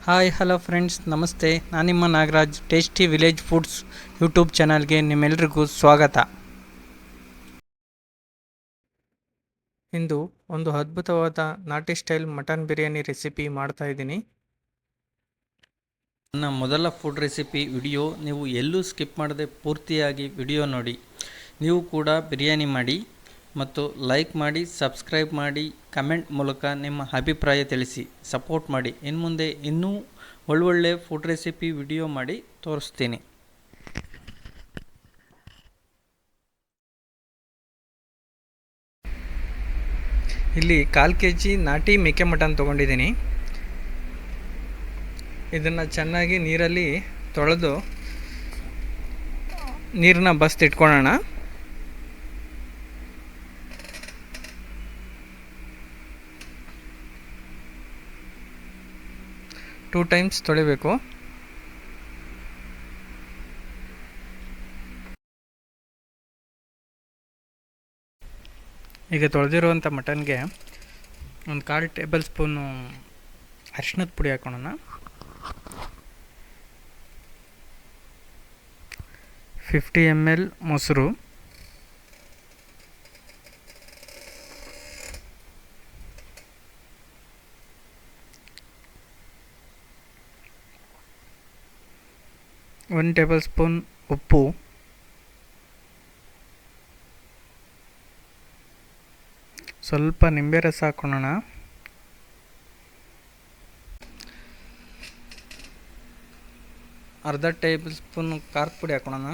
Hi hello friends, ನಮಸ್ತೆ. ನಾನು ನಿಮ್ಮ Nagaraj. Tasty village foods YouTube ಚಾನಲ್ಗೆ ನಿಮ್ಮೆಲ್ಲರಿಗೂ ಸ್ವಾಗತ. ಇಂದು ಒಂದು ಅದ್ಭುತವಾದ ನಾಟಿ ಸ್ಟೈಲ್ ಮಟನ್ ಬಿರಿಯಾನಿ ರೆಸಿಪಿ ಮಾಡ್ತಾ ಇದ್ದೀನಿ. ನನ್ನ ಮೊದಲ ಫುಡ್ ರೆಸಿಪಿ ವಿಡಿಯೋ ನೀವು ಎಲ್ಲೂ ಸ್ಕಿಪ್ ಮಾಡದೆ ಪೂರ್ತಿಯಾಗಿ ವಿಡಿಯೋ ನೋಡಿ. ನೀವು ಕೂಡ ಬಿರಿಯಾನಿ ಮಾಡಿ ಮತ್ತು ಲೈಕ್ ಮಾಡಿ, ಸಬ್ಸ್ಕ್ರೈಬ್ ಮಾಡಿ, ಕಮೆಂಟ್ ಮೂಲಕ ನಿಮ್ಮ ಅಭಿಪ್ರಾಯ ತಿಳಿಸಿ, ಸಪೋರ್ಟ್ ಮಾಡಿ. ಇನ್ನು ಮುಂದೆ ಇನ್ನೂ ಒಳ್ಳೊಳ್ಳೆ ಫುಡ್ ರೆಸಿಪಿ ವಿಡಿಯೋ ಮಾಡಿ ತೋರಿಸ್ತೀನಿ. ಇಲ್ಲಿ 1/4 kg ನಾಟಿ ಮೇಕೆ ಮಟನ್ ತೊಗೊಂಡಿದ್ದೀನಿ. ಇದನ್ನು ಚೆನ್ನಾಗಿ ನೀರಲ್ಲಿ ತೊಳೆದು ನೀರನ್ನ ಬಸ್ತಿಟ್ಕೊಳ್ಳೋಣ. ಟೂ ಟೈಮ್ಸ್ ತೊಳಿಬೇಕು. ಈಗ ತೊಳೆದಿರುವಂಥ ಮಟನ್ಗೆ ಒಂದು 1/4 ಟೇಬಲ್ ಸ್ಪೂನು ಅರಿಶಿಣದ ಪುಡಿ ಹಾಕೋಣ. 50 ml ಮೊಸರು, ಒಂದು ಟೇಬಲ್ ಸ್ಪೂನ್ ಉಪ್ಪು, ಸ್ವಲ್ಪ ನಿಂಬೆ ರಸ ಹಾಕೊಳ್ಳೋಣ. ಅರ್ಧ ಟೇಬಲ್ ಸ್ಪೂನ್ ಖಾರದ ಪುಡಿ ಹಾಕೊಳ್ಳೋಣ.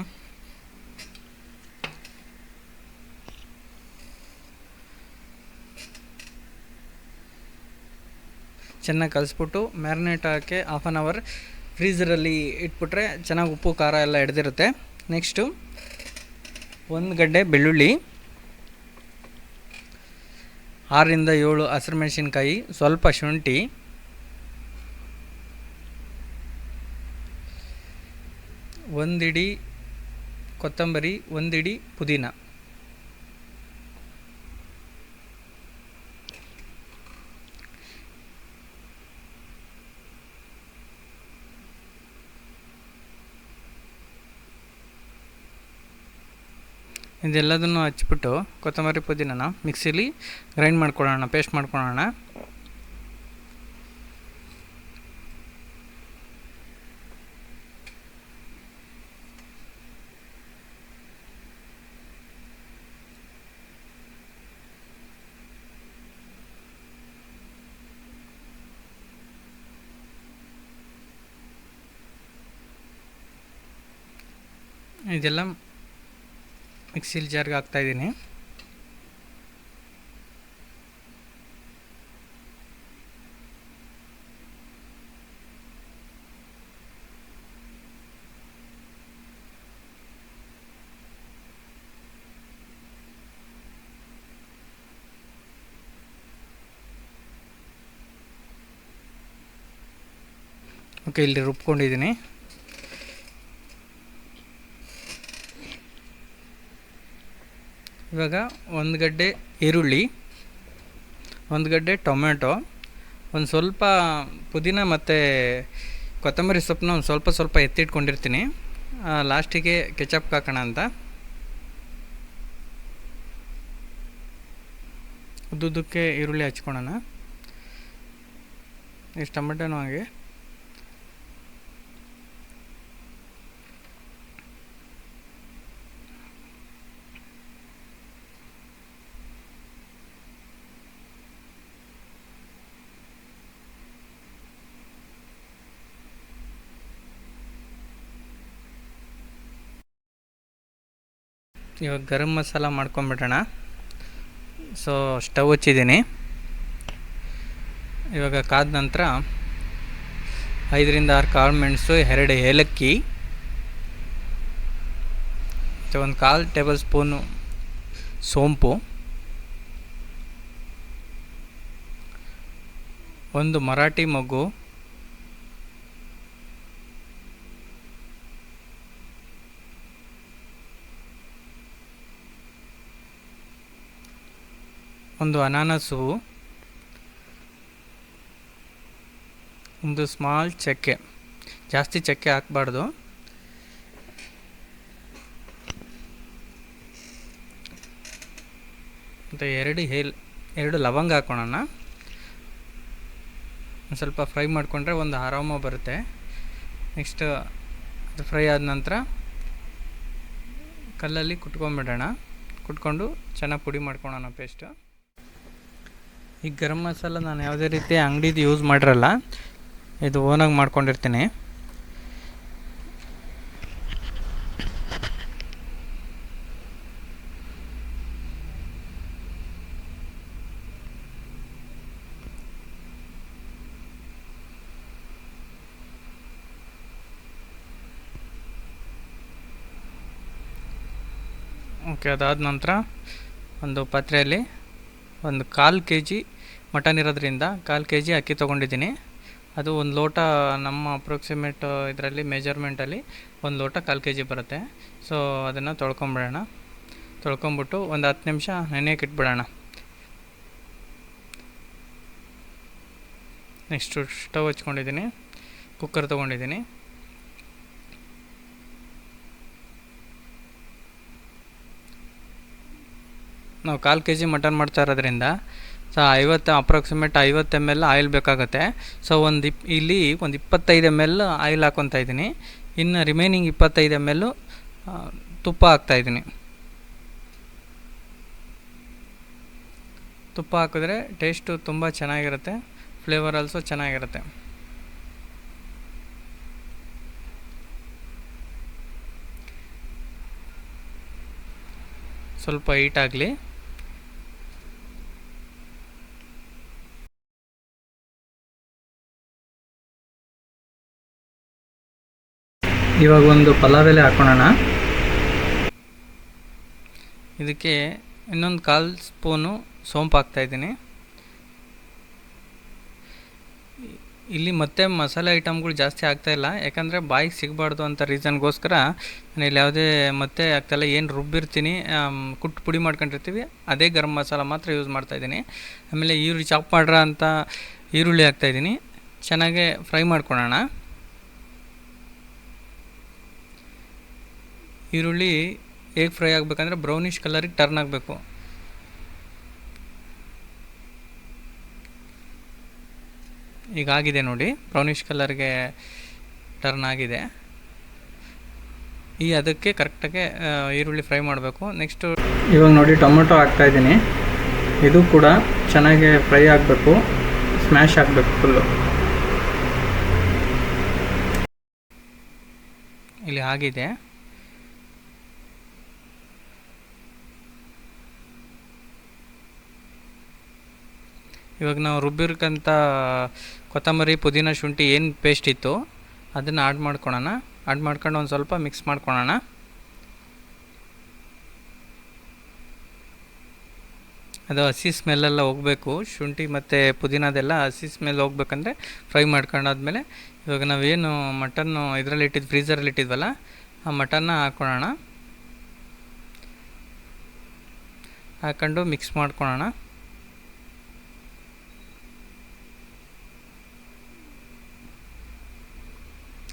ಚೆನ್ನಾಗಿ ಕಲಿಸ್ಬಿಟ್ಟು ಮ್ಯಾರಿನೇಟ್ ಹಾಕಿ 1/2 hour ಫ್ರೀಝರಲ್ಲಿ ಇಟ್ಬಿಟ್ರೆ ಚೆನ್ನಾಗಿ ಉಪ್ಪು ಖಾರ ಎಲ್ಲ ಹಿಡ್ದಿರುತ್ತೆ. ನೆಕ್ಸ್ಟು 1 ಗಡ್ಡೆ ಬೆಳ್ಳುಳ್ಳಿ, 6 ರಿಂದ 7 ಹಸಿರು ಮೆಣಸಿನ್ಕಾಯಿ, ಸ್ವಲ್ಪ ಶುಂಠಿ, ಒಂದಿಡಿ ಕೊತ್ತಂಬರಿ, ಒಂದಿಡಿ ಪುದೀನ. ಇದೆಲ್ಲದನ್ನು ಹಚ್ಬಿಟ್ಟು ಕೊತ್ತಂಬರಿ ಪುದೀನನ ಮಿಕ್ಸಿಲಿ ಗ್ರೈಂಡ್ ಮಾಡ್ಕೊಳ್ಳೋಣ, ಪೇಸ್ಟ್ ಮಾಡ್ಕೊಳ್ಳೋಣ. ಇದೆಲ್ಲ ಮಿಕ್ಸಿಲಿ ಜಾರ್ಗೆ ಹಾಕ್ತಾಯಿದ್ದೀನಿ. ಓಕೆ, ಇಲ್ಲಿ ರುಬ್ಕೊಂಡಿದ್ದೀನಿ. ಇವಾಗ 1 ಗಡ್ಡೆ ಈರುಳ್ಳಿ, 1 ಗಡ್ಡೆ ಟೊಮೆಟೊ, ಒಂದು ಸ್ವಲ್ಪ ಪುದೀನ ಮತ್ತು ಕೊತ್ತಂಬರಿ ಸೊಪ್ಪನ್ನ ಒಂದು ಸ್ವಲ್ಪ ಎತ್ತಿಟ್ಕೊಂಡಿರ್ತೀನಿ, ಲಾಸ್ಟಿಗೆ ಕೆಚಪ್ ಹಾಕೋಣ ಅಂತ. ಉದ್ದುದ್ದಕ್ಕೆ ಈರುಳ್ಳಿ ಹಚ್ಕೊಳ್ಳೋಣ. ಇಷ್ಟು ಟೊಮೆಟೊನೂ ಹಾಗೆ. ಇವಾಗ ಗರಂ ಮಸಾಲ ಮಾಡ್ಕೊಂಬಿಡೋಣ. ಸೊ ಸ್ಟವ್ ಹಚ್ಚಿದ್ದೀನಿ. ಇವಾಗ ಕಾದ ನಂತರ 5 ರಿಂದ 6 ಕಾಳು ಮೆಣಸು, 2 ಏಲಕ್ಕಿ, ಮತ್ತು ಒಂದು 1/4 ಟೇಬಲ್ ಸ್ಪೂನು ಸೋಂಪು, ಒಂದು ಮರಾಠಿ ಮೊಗ್ಗು, ಒಂದು ಅನಾನಸು, ಒಂದು ಸ್ಮಾಲ್ ಚಕ್ಕೆ, ಜಾಸ್ತಿ ಚಕ್ಕೆ ಹಾಕಬಾರ್ದು. ಮತ್ತು ಎರಡು ಲವಂಗ ಹಾಕೋಣ. ಒಂದು ಸ್ವಲ್ಪ ಫ್ರೈ ಮಾಡಿಕೊಂಡ್ರೆ ಒಂದು ಆರಾಮ ಬರುತ್ತೆ. ನೆಕ್ಸ್ಟ್ ಅದು ಫ್ರೈ ಆದ ನಂತರ ಕಲ್ಲಲ್ಲಿ ಕುಟ್ಕೊಂಡ್ಬಿಡೋಣ. ಕುಟ್ಕೊಂಡು ಚೆನ್ನಾಗಿ ಪುಡಿ ಮಾಡ್ಕೊಳ್ಳೋಣ ಪೇಸ್ಟು. ಈ ಗರಂ ಮಸಾಲ ನಾನು ಯಾವುದೇ ರೀತಿ ಅಂಗಡಿದು ಯೂಸ್ ಮಾಡಿರಲ್ಲ, ಇದು ಓನಾಗಿ ಮಾಡ್ಕೊಂಡಿರ್ತೀನಿ. ಓಕೆ, ಅದಾದ ನಂತರ ಒಂದು ಪಾತ್ರೆಯಲ್ಲಿ ಒಂದು 1/4 kg ಮಟನ್ ಇರೋದ್ರಿಂದ 1/4 kg ಅಕ್ಕಿ ತೊಗೊಂಡಿದ್ದೀನಿ. ಅದು ಒಂದು ಲೋಟ, ನಮ್ಮ ಅಪ್ರಾಕ್ಸಿಮೇಟ್ ಇದರಲ್ಲಿ ಮೆಜರ್ಮೆಂಟಲ್ಲಿ ಒಂದು ಲೋಟ 1/4 kg ಬರುತ್ತೆ. ಸೊ ಅದನ್ನು ತೊಳ್ಕೊಂಬಿಡೋಣ. ತೊಳ್ಕೊಂಬಿಟ್ಟು ಒಂದು 10 ನಿಮಿಷ ನೆನೆಯಕ್ಕೆ ಇಟ್ಬಿಡೋಣ. ನೆಕ್ಸ್ಟು ಸ್ಟವ್ ಹಚ್ಕೊಂಡಿದ್ದೀನಿ, ಕುಕ್ಕರ್ ತೊಗೊಂಡಿದ್ದೀನಿ. ನಾವು 1/4 kg ಮಟನ್ ಮಾಡ್ತಾ ಇರೋದ್ರಿಂದ ಅಪ್ರಾಕ್ಸಿಮೇಟ್ 50 ml ಆಯಿಲ್ ಬೇಕಾಗುತ್ತೆ. ಸೊ ಇಲ್ಲಿ ಒಂದು 25 ml ಆಯಿಲ್ ಹಾಕ್ಕೊತಾ ಇದ್ದೀನಿ. ಇನ್ನು ರಿಮೈನಿಂಗ್ 25 ml ತುಪ್ಪ ಹಾಕ್ತಾಯಿದ್ದೀನಿ. ತುಪ್ಪ ಹಾಕಿದ್ರೆ ಟೇಸ್ಟು ತುಂಬ ಚೆನ್ನಾಗಿರುತ್ತೆ, ಫ್ಲೇವರ್ ಆಲ್ಸೋ ಚೆನ್ನಾಗಿರುತ್ತೆ. ಸ್ವಲ್ಪ ಹೀಟ್ ಆಗಲಿ. ಇವಾಗ ಒಂದು ಪಲಾವ್ ಎಲೆ ಹಾಕೋಣ. ಇದಕ್ಕೆ ಇನ್ನೊಂದು 1/4 ಸ್ಪೂನು ಸೋಂಪು ಹಾಕ್ತಾಯಿದ್ದೀನಿ. ಇಲ್ಲಿ ಮತ್ತೆ ಮಸಾಲೆ ಐಟಮ್ಗಳು ಜಾಸ್ತಿ ಆಗ್ತಾಯಿಲ್ಲ, ಯಾಕಂದರೆ ಬಾಯಿಗೆ ಸಿಗಬಾರ್ದು ಅಂತ ರೀಸನ್ಗೋಸ್ಕರ ನಾನು ಇಲ್ಲಿ ಯಾವುದೇ ಮತ್ತೆ ಆಗ್ತಾಯಿಲ್ಲ. ಏನು ರುಬ್ಬಿರ್ತೀನಿ, ಕುಟ್ಟು ಪುಡಿ ಮಾಡ್ಕೊಂಡಿರ್ತೀವಿ, ಅದೇ ಗರಂ ಮಸಾಲ ಮಾತ್ರ ಯೂಸ್ ಮಾಡ್ತಾಯಿದ್ದೀನಿ. ಆಮೇಲೆ ಚಾಪ್ ಮಾಡ್ರ ಅಂತ ಈರುಳ್ಳಿ ಹಾಕ್ತಾಯಿದ್ದೀನಿ. ಚೆನ್ನಾಗೆ ಫ್ರೈ ಮಾಡ್ಕೊಳ್ಳೋಣ. ಈರುಳ್ಳಿ ಹೇಗೆ ಫ್ರೈ ಆಗಬೇಕಂದ್ರೆ ಬ್ರೌನಿಷ್ ಕಲರಿಗೆ ಟರ್ನ್ ಆಗಬೇಕು. ಈಗ ಆಗಿದೆ ನೋಡಿ, ಬ್ರೌನಿಷ್ ಕಲರ್ಗೆ ಟರ್ನ್ ಆಗಿದೆ. ಅದಕ್ಕೆ ಕರೆಕ್ಟಾಗಿ ಈರುಳ್ಳಿ ಫ್ರೈ ಮಾಡಬೇಕು. ನೆಕ್ಸ್ಟು ಇವಾಗ ನೋಡಿ ಟೊಮೊಟೊ ಹಾಕ್ತಾಯಿದ್ದೀನಿ. ಇದು ಕೂಡ ಚೆನ್ನಾಗಿ ಫ್ರೈ ಆಗಬೇಕು, ಸ್ಮ್ಯಾಶ್ ಆಗಬೇಕು ಫುಲ್ಲು. ಇಲ್ಲಿ ಆಗಿದೆ. ಇವಾಗ ನಾವು ರುಬ್ಬಿರ್ಕಂಥ ಕೊತ್ತಂಬರಿ, ಪುದೀನ, ಶುಂಠಿ ಏನು ಪೇಸ್ಟ್ ಇತ್ತು ಅದನ್ನು ಆಡ್ ಮಾಡ್ಕೊಳ್ಳೋಣ. ಆಡ್ ಮಾಡ್ಕೊಂಡು ಒಂದು ಸ್ವಲ್ಪ ಮಿಕ್ಸ್ ಮಾಡ್ಕೊಳ್ಳೋಣ. ಅದು ಹಸಿ ಸ್ಮೆಲ್ಲೆಲ್ಲ ಹೋಗಬೇಕು. ಶುಂಠಿ ಮತ್ತು ಪುದೀನದೆಲ್ಲ ಹಸಿ ಸ್ಮೆಲ್ ಹೋಗ್ಬೇಕಂದ್ರೆ ಫ್ರೈ ಮಾಡ್ಕೊಂಡಾದ್ಮೇಲೆ ಇವಾಗ ನಾವೇನು ಮಟನ್ನು ಇದರಲ್ಲಿ ಫ್ರೀಝರಲ್ಲಿ ಇಟ್ಟಿದ್ವಲ್ಲ, ಆ ಮಟನ್ನ ಹಾಕ್ಕೊಳ್ಳೋಣ. ಹಾಕ್ಕೊಂಡು ಮಿಕ್ಸ್ ಮಾಡ್ಕೊಳ್ಳೋಣ.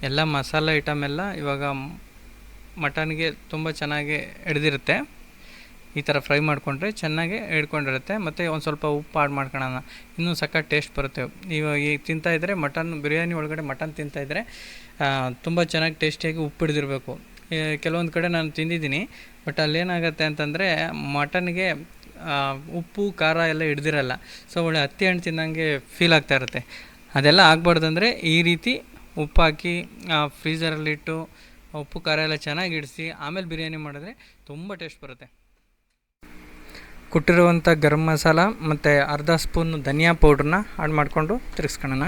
ಎಲ್ಲ ಮಸಾಲೆ ಐಟಮ್ ಎಲ್ಲ ಇವಾಗ ಮಟನ್ಗೆ ತುಂಬ ಚೆನ್ನಾಗಿ ಹಿಡ್ದಿರುತ್ತೆ. ಈ ಥರ ಫ್ರೈ ಮಾಡಿಕೊಂಡ್ರೆ ಚೆನ್ನಾಗಿ ಹಿಡ್ಕೊಂಡಿರುತ್ತೆ. ಮತ್ತು ಒಂದು ಸ್ವಲ್ಪ ಉಪ್ಪು ಆಡ್ ಮಾಡ್ಕೊಳ್ಳೋಣ, ಇನ್ನೂ ಸಖತ್ ಟೇಸ್ಟ್ ಬರುತ್ತೆ. ಇವಾಗ ಈಗ ತಿಂತಾಯಿದ್ರೆ ಬಿರಿಯಾನಿ ಒಳಗಡೆ ಮಟನ್ ತಿಂತಾಯಿದ್ರೆ ತುಂಬ ಚೆನ್ನಾಗಿ ಟೇಸ್ಟಿಯಾಗಿ ಉಪ್ಪು ಹಿಡ್ದಿರಬೇಕು. ಕೆಲವೊಂದು ಕಡೆ ನಾನು ತಿಂದಿದ್ದೀನಿ, ಬಟ್ ಅಲ್ಲೇನಾಗುತ್ತೆ ಅಂತಂದರೆ ಮಟನ್ಗೆ ಉಪ್ಪು ಖಾರ ಎಲ್ಲ ಹಿಡ್ದಿರಲ್ಲ. ಸೊ ಒಳ್ಳೆ ಹತ್ತಿ ಹಣ್ಣು ತಿನ್ನಂಗೆ ಫೀಲ್ ಆಗ್ತಾ ಇರುತ್ತೆ. ಅದೆಲ್ಲ ಆಗಬಾರ್ದಂದ್ರೆ ಈ ರೀತಿ ಉಪ್ಪು ಹಾಕಿ ಫ್ರೀಝರಲ್ಲಿಟ್ಟು ಉಪ್ಪು ಖಾರ ಎಲ್ಲ ಚೆನ್ನಾಗಿ ಇಡಿಸಿ ಆಮೇಲೆ ಬಿರಿಯಾನಿ ಮಾಡಿದ್ರೆ ತುಂಬ ಟೇಸ್ಟ್ ಬರುತ್ತೆ. ಕುಟ್ಟಿರುವಂಥ ಗರಂ ಮಸಾಲ ಮತ್ತು ಅರ್ಧ ಸ್ಪೂನ್ ಧನಿಯಾ ಪೌಡ್ರನ್ನ ಆಡ್ ಮಾಡಿಕೊಂಡು ತಿರುಗಿಸ್ಕೊಳ್ಳೋಣ.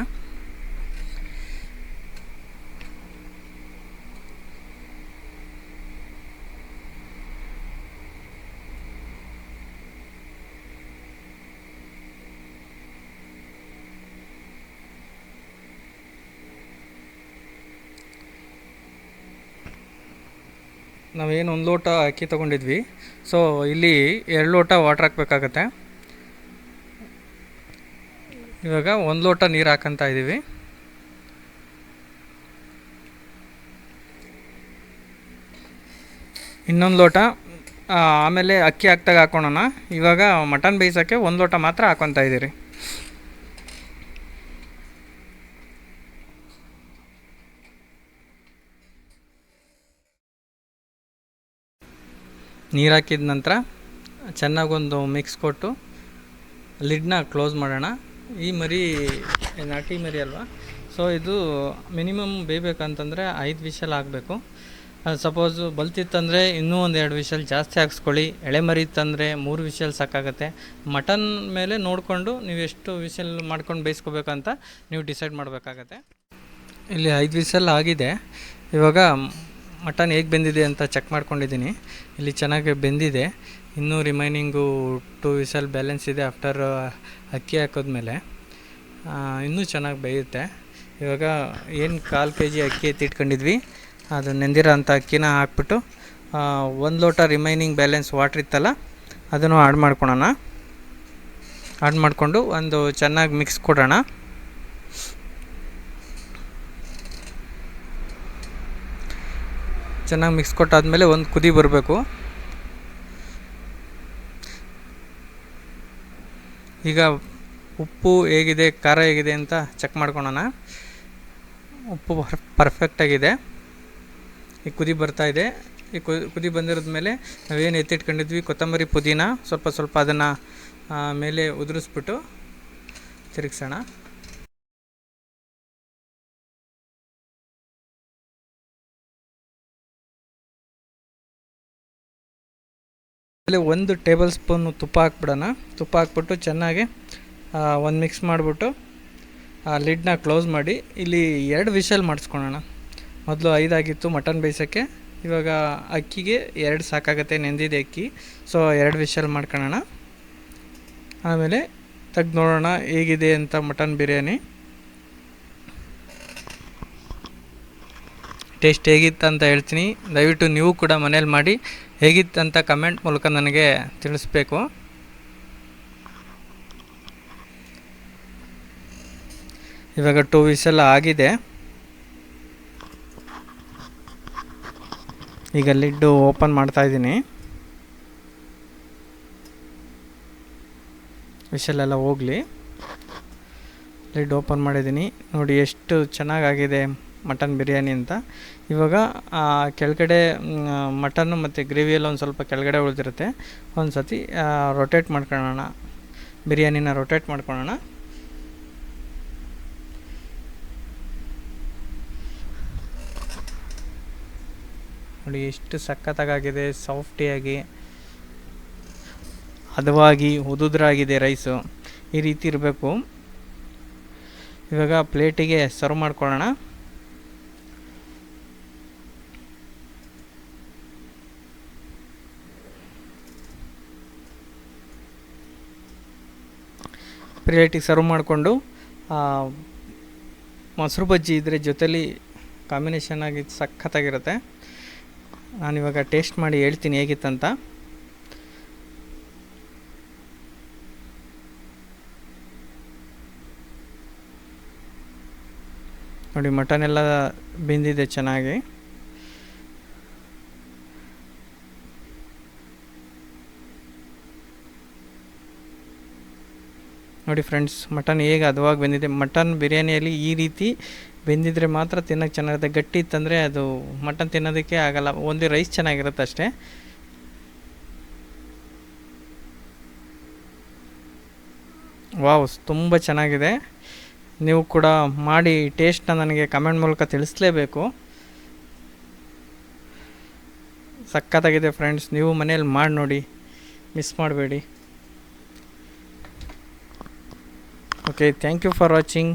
ನಾವೇನು 1 ಲೋಟ ಅಕ್ಕಿ ತೊಗೊಂಡಿದ್ವಿ, ಸೊ ಇಲ್ಲಿ 2 ಲೋಟ ವಾಟ್ರ್ ಹಾಕಬೇಕಾಗತ್ತೆ. ಇವಾಗ 1 ಲೋಟ ನೀರು ಹಾಕಂತ ಇದ್ದೀವಿ. ಇನ್ನೊಂದು ಲೋಟ ಆಮೇಲೆ ಅಕ್ಕಿ ಹಾಕ್ದಾಗ ಹಾಕ್ಕೊಳೋಣ. ಇವಾಗ ಮಟನ್ ಬೇಯಿಸೋಕ್ಕೆ 1 ಲೋಟ ಮಾತ್ರ ಹಾಕ್ಕೊತಾ ಇದ್ದೀರಿ. ನೀರು ಹಾಕಿದ ನಂತರ ಚೆನ್ನಾಗೊಂದು ಮಿಕ್ಸ್ ಕೊಟ್ಟು ಲಿಡ್ನ ಕ್ಲೋಸ್ ಮಾಡೋಣ. ಈ ಮರಿ ನಾಟಿ ಮರಿ ಅಲ್ವಾ, ಸೊ ಇದು ಮಿನಿಮಮ್ ಬೇಯಬೇಕಂತಂದರೆ 5 ವಿಷಲ್ ಆಗಬೇಕು. ಸಪೋಸು ಬಲ್ತಿತ್ತಂದರೆ ಇನ್ನೂ ಒಂದು 2 ವಿಷಲ್ ಜಾಸ್ತಿ ಹಾಕ್ಸ್ಕೊಳ್ಳಿ. ಎಳೆ ಮರಿ ಇತ್ತಂದರೆ 3 ವಿಷಲ್ ಸಾಕಾಗುತ್ತೆ. ಮಟನ್ ಮೇಲೆ ನೋಡಿಕೊಂಡು ನೀವು ಎಷ್ಟು ವಿಷಲ್ ಮಾಡ್ಕೊಂಡು ಬೇಯಿಸ್ಕೋಬೇಕಂತ ನೀವು ಡಿಸೈಡ್ ಮಾಡಬೇಕಾಗತ್ತೆ. ಇಲ್ಲಿ 5 ವಿಷಲ್ ಆಗಿದೆ. ಇವಾಗ ಮಟನ್ ಹೇಗೆ ಬೆಂದಿದೆ ಅಂತ ಚೆಕ್ ಮಾಡ್ಕೊಂಡಿದ್ದೀನಿ. ಇಲ್ಲಿ ಚೆನ್ನಾಗಿ ಬೆಂದಿದೆ. ಇನ್ನೂ ರಿಮೈನಿಂಗು 2 ವಿಷಲ್ ಬ್ಯಾಲೆನ್ಸ್ ಇದೆ. ಆಫ್ಟರ್ ಅಕ್ಕಿ ಹಾಕೋದ್ಮೇಲೆ ಇನ್ನೂ ಚೆನ್ನಾಗಿ ಬೇಯುತ್ತೆ. ಇವಾಗ ಏನು 1/4 kg ಅಕ್ಕಿ ಎತ್ತಿಟ್ಕೊಂಡಿದ್ವಿ, ಅದು ನೆಂದಿರೋ ಅಂಥ ಅಕ್ಕಿನ ಹಾಕ್ಬಿಟ್ಟು 1 ಲೋಟ ರಿಮೈನಿಂಗ್ ಬ್ಯಾಲೆನ್ಸ್ ವಾಟ್ರ್ ಇತ್ತಲ್ಲ ಅದನ್ನು ಆ್ಯಡ್ ಮಾಡ್ಕೊಳೋಣ. ಆ್ಯಡ್ ಮಾಡಿಕೊಂಡು ಒಂದು ಚೆನ್ನಾಗಿ ಮಿಕ್ಸ್ ಕೊಡೋಣ. ಚೆನ್ನಾಗಿ ಮಿಕ್ಸ್ ಕೊಟ್ಟಾದಮೇಲೆ ಒಂದು ಕುದಿ ಬರಬೇಕು. ಈಗ ಉಪ್ಪು ಹೇಗಿದೆ, ಖಾರ ಹೇಗಿದೆ ಅಂತ ಚೆಕ್ ಮಾಡ್ಕೊಳೋಣ. ಉಪ್ಪು ಪರ್ಫೆಕ್ಟಾಗಿದೆ. ಈ ಕುದಿ ಬರ್ತಾಯಿದೆ. ಈ ಕುದಿ ಬಂದಿರೋದ ಮೇಲೆ ನಾವೇನು ಎತ್ತಿಟ್ಕೊಂಡಿದ್ವಿ ಕೊತ್ತಂಬರಿ ಪುದೀನ ಸ್ವಲ್ಪ ಅದನ್ನು ಮೇಲೆ ಉದುರಿಸ್ಬಿಟ್ಟು ತಿರುಗಿಸೋಣ. ಆಮೇಲೆ 1 ಟೇಬಲ್ ಸ್ಪೂನು ತುಪ್ಪ ಹಾಕ್ಬಿಡೋಣ. ತುಪ್ಪ ಹಾಕ್ಬಿಟ್ಟು ಚೆನ್ನಾಗಿ ಒಂದು ಮಿಕ್ಸ್ ಮಾಡಿಬಿಟ್ಟು ಲಿಡ್ನ ಕ್ಲೋಸ್ ಮಾಡಿ ಇಲ್ಲಿ 2 ವಿಷಲ್ ಮಾಡಿಸ್ಕೊಳ್ಳೋಣ. ಮೊದಲು 5 ಆಗಿತ್ತು ಮಟನ್ ಬೇಯಿಸೋಕ್ಕೆ, ಇವಾಗ ಅಕ್ಕಿಗೆ 2 ಸಾಕಾಗುತ್ತೆ, ನೆಂದಿದೆ ಅಕ್ಕಿ. ಸೊ 2 ವಿಷಲ್ ಮಾಡ್ಕೊಳ್ಳೋಣ. ಆಮೇಲೆ ತೆಗ್ದು ನೋಡೋಣ ಹೇಗಿದೆ ಅಂತ ಮಟನ್ ಬಿರಿಯಾನಿ. ಟೇಸ್ಟ್ ಹೇಗಿತ್ತು ಅಂತ ಹೇಳ್ತೀನಿ. ದಯವಿಟ್ಟು ನೀವು ಕೂಡ ಮನೇಲಿ ಮಾಡಿ ಹೇಗಿತ್ತು ಅಂತ ಕಮೆಂಟ್ ಮೂಲಕ ನನಗೆ ತಿಳಿಸ್ಬೇಕು. ಇವಾಗ 2 ವಿಷಲ್ ಆಗಿದೆ. ಈಗ ಲಿಡ್ಡು ಓಪನ್ ಮಾಡ್ತಾಯಿದ್ದೀನಿ. ವಿಷಲೆಲ್ಲ ಹೋಗಲಿ. ಲಿಡ್ ಓಪನ್ ಮಾಡಿದ್ದೀನಿ. ನೋಡಿ ಎಷ್ಟು ಚೆನ್ನಾಗಾಗಿದೆ ಮಟನ್ ಬಿರಿಯಾನಿ ಅಂತ. ಇವಾಗ ಕೆಳಗಡೆ ಮಟನ್ನು ಮತ್ತು ಗ್ರೇವಿಯೆಲ್ಲ ಒಂದು ಸ್ವಲ್ಪ ಕೆಳಗಡೆ ಉಳಿದಿರುತ್ತೆ. ಒಂದು ಸತಿ ರೊಟೇಟ್ ಮಾಡ್ಕೊಳ್ಳೋಣ, ಬಿರಿಯಾನಿನ ರೊಟೇಟ್ ಮಾಡ್ಕೊಳ್ಳೋಣ. ನೋಡಿ ಎಷ್ಟು ಸಖತ್ತಾಗಿದೆ, ಸಾಫ್ಟಿಯಾಗಿ ಹದವಾಗಿ ಉದುದ್ರಾಗಿದೆ ರೈಸು. ಈ ರೀತಿ ಇರಬೇಕು. ಇವಾಗ ಪ್ಲೇಟಿಗೆ ಸರ್ವ್ ಮಾಡ್ಕೊಳ್ಳೋಣ. ಪ್ಲೇಟಿಗೆ ಸರ್ವ್ ಮಾಡಿಕೊಂಡು ಮೊಸರು ಬಜ್ಜಿ ಇದ್ದರೆ ಜೊತೆಲಿ ಕಾಂಬಿನೇಷನ್ ಆಗಿ ಸಖತ್ತಾಗಿರುತ್ತೆ. ನಾನಿವಾಗ ಟೇಸ್ಟ್ ಮಾಡಿ ಹೇಳ್ತೀನಿ ಹೇಗಿತ್ತಂತ. ನೋಡಿ ಮಟನ್ ಎಲ್ಲ ಬೆಂದಿದೆ ಚೆನ್ನಾಗಿ. ನೋಡಿ ಫ್ರೆಂಡ್ಸ್, ಮಟನ್ ಹೇಗೆ ಹದವಾಗಿ ಬೆಂದಿದೆ. ಮಟನ್ ಬಿರಿಯಾನಿಯಲ್ಲಿ ಈ ರೀತಿ ಬೆಂದಿದ್ರೆ ಮಾತ್ರ ತಿನ್ನೋಕ್ಕೆ ಚೆನ್ನಾಗಿರುತ್ತೆ. ಗಟ್ಟಿ ಇತ್ತಂದರೆ ಅದು ಮಟನ್ ತಿನ್ನೋದಕ್ಕೆ ಆಗಲ್ಲ. ಒಂದು ರೈಸ್ ಚೆನ್ನಾಗಿರುತ್ತೆ ಅಷ್ಟೇ. ವಾವ್, ತುಂಬ ಚೆನ್ನಾಗಿದೆ. ನೀವು ಕೂಡ ಮಾಡಿ ಟೇಸ್ಟ್ನ ನನಗೆ ಕಮೆಂಟ್ ಮೂಲಕ ತಿಳಿಸಲೇಬೇಕು. ಸಖತ್ತಾಗಿದೆ ಫ್ರೆಂಡ್ಸ್, ನೀವು ಮನೇಲಿ ಮಾಡಿ ನೋಡಿ, ಮಿಸ್ ಮಾಡಬೇಡಿ. Okay, thank you for watching.